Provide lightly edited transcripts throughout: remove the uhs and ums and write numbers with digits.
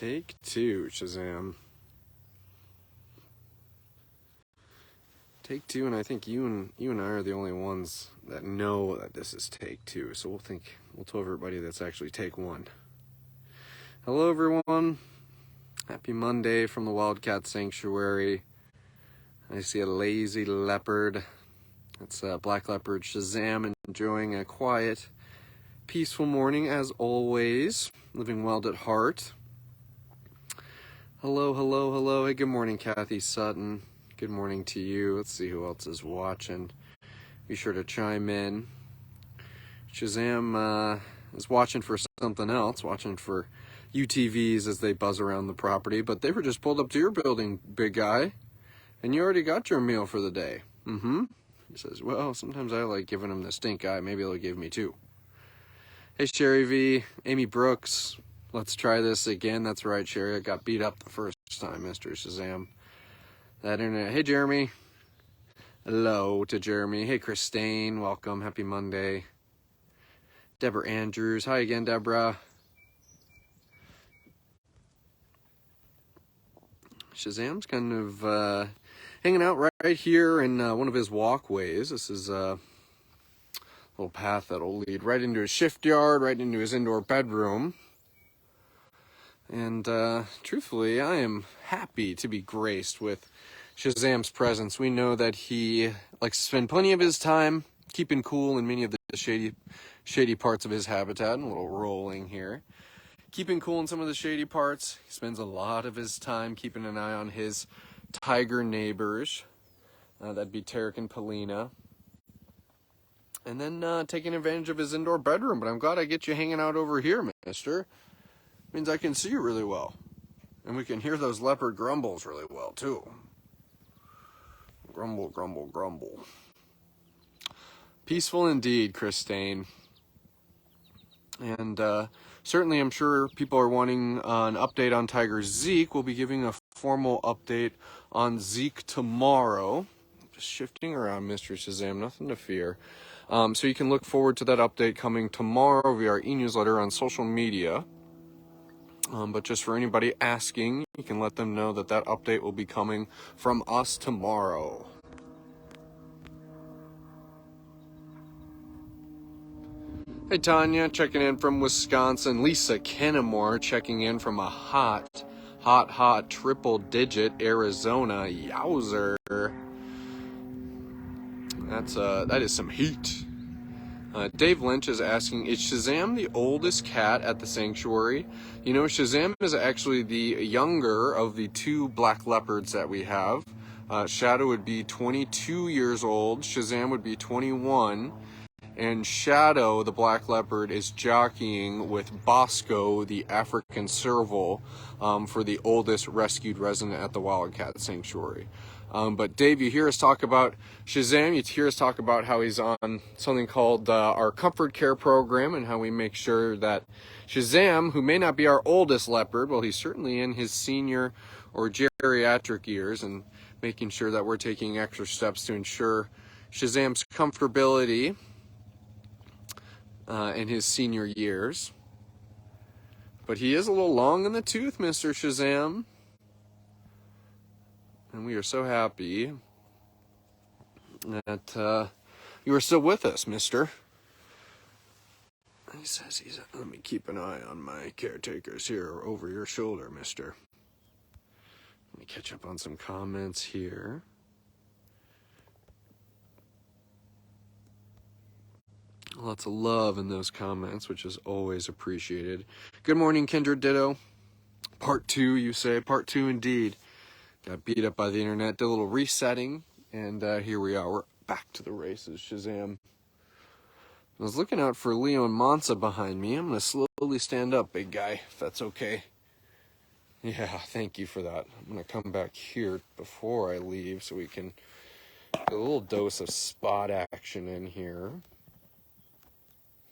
Take two, Shazam. Take two, and I think you and I are the only ones that know that this is take two. So we'll tell everybody that's actually take one. Hello, everyone. Happy Monday from the Wildcat Sanctuary. I see a lazy leopard. That's a black leopard Shazam, enjoying a quiet, peaceful morning as always. Living wild at heart. Hello, hello, hello. Hey, good morning, Kathy Sutton. Good morning to you. Let's see who else is watching. Be sure to chime in. Shazam is watching for something else, watching for UTVs as they buzz around the property, but they were just pulled up to your building, big guy, and you already got your meal for the day. He says, well, sometimes I like giving him the stink eye. Maybe they'll give me two. Hey, Sherry V, Amy Brooks, let's try this again. That's right, Sherry. I got beat up the first time, Mr. Shazam. That internet. Hey, Jeremy. Hello to Jeremy. Hey, Christine. Welcome. Happy Monday. Deborah Andrews. Hi again, Deborah. Shazam's kind of hanging out right here in one of his walkways. This is a little path that'll lead right into his shift yard, right into his indoor bedroom. And truthfully, I am happy to be graced with Shazam's presence. We know that he likes to spend plenty of his time keeping cool in many of the shady parts of his habitat. And a little rolling here. Keeping cool in some of the shady parts. He spends a lot of his time keeping an eye on his tiger neighbors. That'd be Tarek and Polina. And then taking advantage of his indoor bedroom. But I'm glad I get you hanging out over here, mister. Means I can see you really well. And we can hear those leopard grumbles really well, too. Grumble, grumble, grumble. Peaceful indeed, Christine. And certainly I'm sure people are wanting an update on Tiger Zeke. We'll be giving a formal update on Zeke tomorrow. Just shifting around, Mr. Shazam, nothing to fear. So you can look forward to that update coming tomorrow via our e-newsletter on social media. But just for anybody asking, you can let them know that that update will be coming from us tomorrow. Hey, Tanya, checking in from Wisconsin. Lisa Kennemore checking in from a hot triple-digit Arizona. Yowzer. That is some heat. Dave Lynch is asking, is Shazam the oldest cat at the sanctuary? You know, Shazam is actually the younger of the two black leopards that we have. Shadow would be 22 years old. Shazam would be 21. And Shadow, the black leopard, is jockeying with Bosco, the African serval, for the oldest rescued resident at the Wildcat Sanctuary. But Dave, you hear us talk about Shazam, you hear us talk about how he's on something called our Comfort Care program and how we make sure that Shazam, who may not be our oldest leopard, well, he's certainly in his senior or geriatric years, and making sure that we're taking extra steps to ensure Shazam's comfortability in his senior years. But he is a little long in the tooth, Mr. Shazam. And we are so happy that you are still with us, mister. He says let me keep an eye on my caretakers here over your shoulder, mister. Let me catch up on some comments here. Lots of love in those comments, which is always appreciated. Good morning, Kindred Ditto. Part 2, you say. Part 2 indeed. Got beat up by the internet, did a little resetting, and here we are. We're back to the races, Shazam. I was looking out for Leo and Mansa behind me. I'm going to slowly stand up, big guy, if that's okay. Yeah, thank you for that. I'm going to come back here before I leave so we can get a little dose of spot action in here.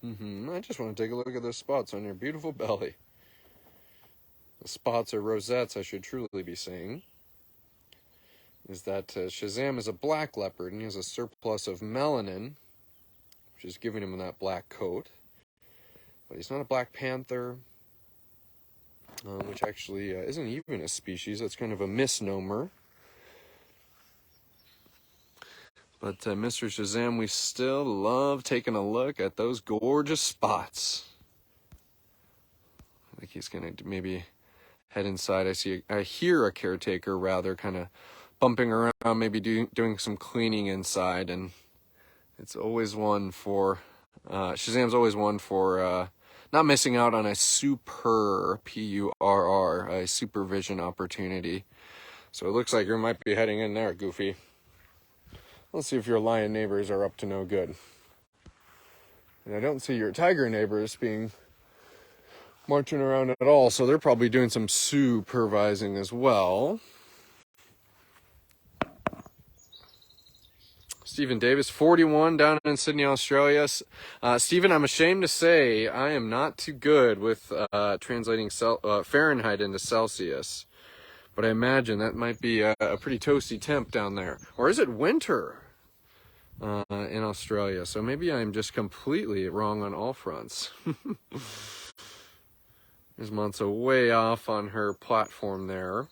I just want to take a look at those spots on your beautiful belly. The spots or rosettes, I should truly be saying. Is that Shazam is a black leopard and he has a surplus of melanin, which is giving him that black coat. But he's not a black panther. which actually isn't even a species. That's kind of a misnomer. But Mr. Shazam, we still love taking a look at those gorgeous spots. I think he's going to maybe head inside. I hear a caretaker rather kind of bumping around, maybe doing some cleaning inside. And it's always one for, Shazam's always one for not missing out on a P-U-R-R, a supervision opportunity. So it looks like you might be heading in there, Goofy. Let's see if your lion neighbors are up to no good. And I don't see your tiger neighbors being marching around at all, so they're probably doing some supervising as well. Stephen Davis, 41, down in Sydney, Australia. Stephen, I'm ashamed to say I am not too good with translating Fahrenheit into Celsius. But I imagine that might be a pretty toasty temp down there. Or is it winter in Australia? So maybe I'm just completely wrong on all fronts. There's Monza way off on her platform there.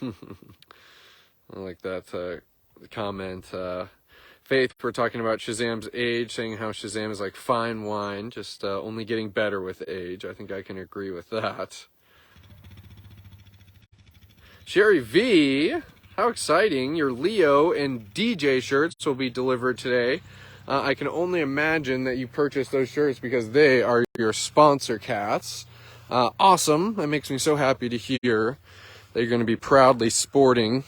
I like that comment. Faith, we're talking about Shazam's age, saying how Shazam is like fine wine, just only getting better with age. I think I can agree with that. Sherry V, how exciting. Your Leo and DJ shirts will be delivered today. I can only imagine that you purchased those shirts because they are your sponsor cats. Awesome. That makes me so happy to hear that you're going to be proudly sporting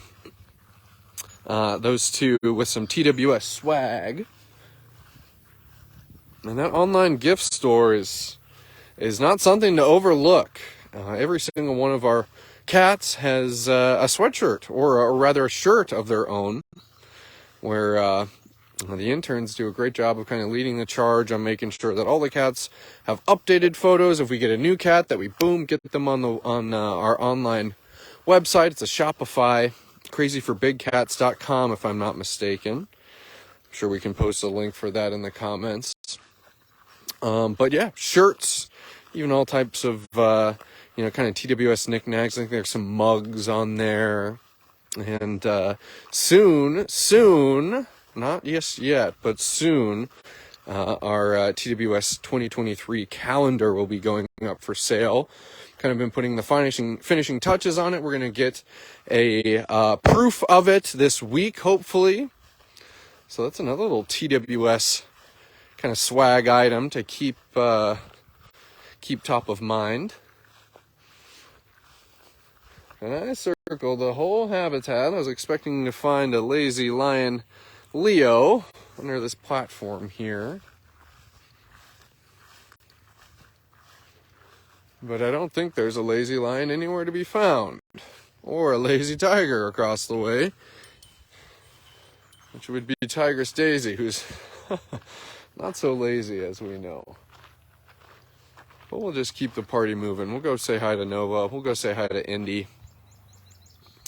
those two with some TWS swag. And that online gift store is not something to overlook. Every single one of our cats has a sweatshirt, or rather a shirt of their own, where the interns do a great job of kind of leading the charge on making sure that all the cats have updated photos. If we get a new cat, that we get them on our online website. It's a Shopify. crazyforbigcats.com, if I'm not mistaken. I'm sure we can post a link for that in the comments. But yeah, shirts, even all types of, kind of TWS knickknacks. I think there's some mugs on there. And soon, not just yet, but soon, our TWS 2023 calendar will be going up for sale. Kind of been putting the finishing touches on it. We're going to get a proof of it this week, hopefully. So that's another little TWS kind of swag item to keep top of mind. And I circled the whole habitat. I was expecting to find a lazy lion Leo under this platform here. But I don't think there's a lazy lion anywhere to be found. Or a lazy tiger across the way. Which would be Tigress Daisy, who's not so lazy as we know. But we'll just keep the party moving. We'll go say hi to Nova. We'll go say hi to Indy.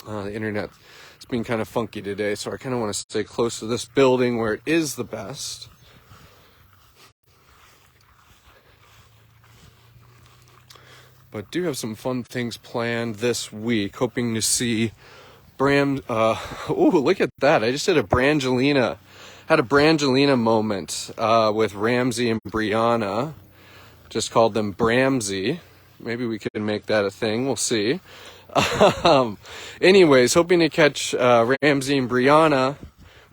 The internet has been kind of funky today, so I kind of want to stay close to this building where it is the best. But do have some fun things planned this week. Hoping to see look at that. I just did a Brangelina moment with Ramsey and Brianna. Just called them Bramsey. Maybe we could make that a thing. We'll see. Anyways, hoping to catch Ramsey and Brianna,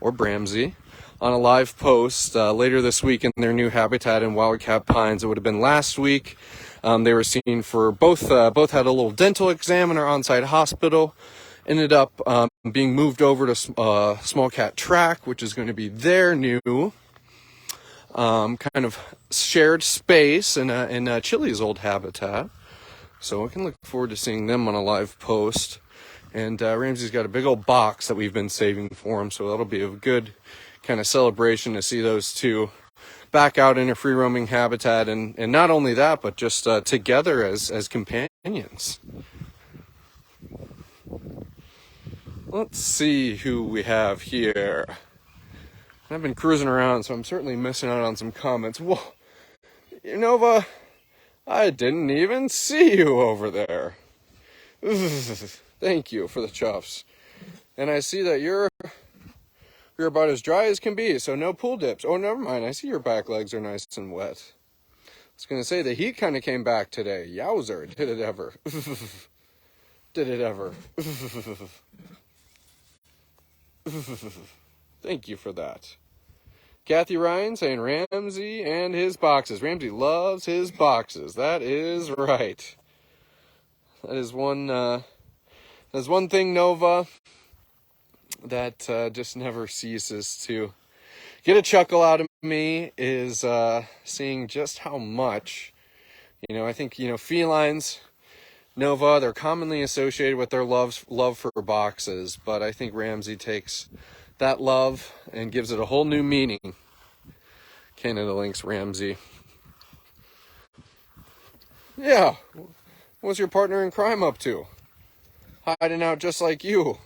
or Bramsey, on a live post later this week in their new habitat in Wildcat Pines. It would have been last week. They were seen for both had a little dental exam in our on-site hospital. Ended up being moved over to Small Cat Track, which is going to be their new kind of shared space in Chili's old habitat. So I can look forward to seeing them on a live post. And Ramsey's got a big old box that we've been saving for him, so that'll be a good kind of celebration to see those two back out in a free roaming habitat, and not only that, but just together as companions. Let's see who we have here. I've been cruising around, so I'm certainly missing out on some comments. Whoa, Nova, I didn't even see you over there. Thank you for the chuffs. And I see that you're about as dry as can be, so no pool dips. Oh, never mind. I see your back legs are nice and wet. I was going to say, the heat kind of came back today. Yowzer, did it ever. Did it ever. Thank you for that. Kathy Ryan saying Ramsey and his boxes. Ramsey loves his boxes. That is right. That is one thing, Nova, that just never ceases to get a chuckle out of me, is seeing just how much, I think, felines, Nova, they're commonly associated with their love for boxes, but I think Ramsey takes that love and gives it a whole new meaning. Canada Lynx Ramsey. Yeah, what's your partner in crime up to? Hiding out just like you.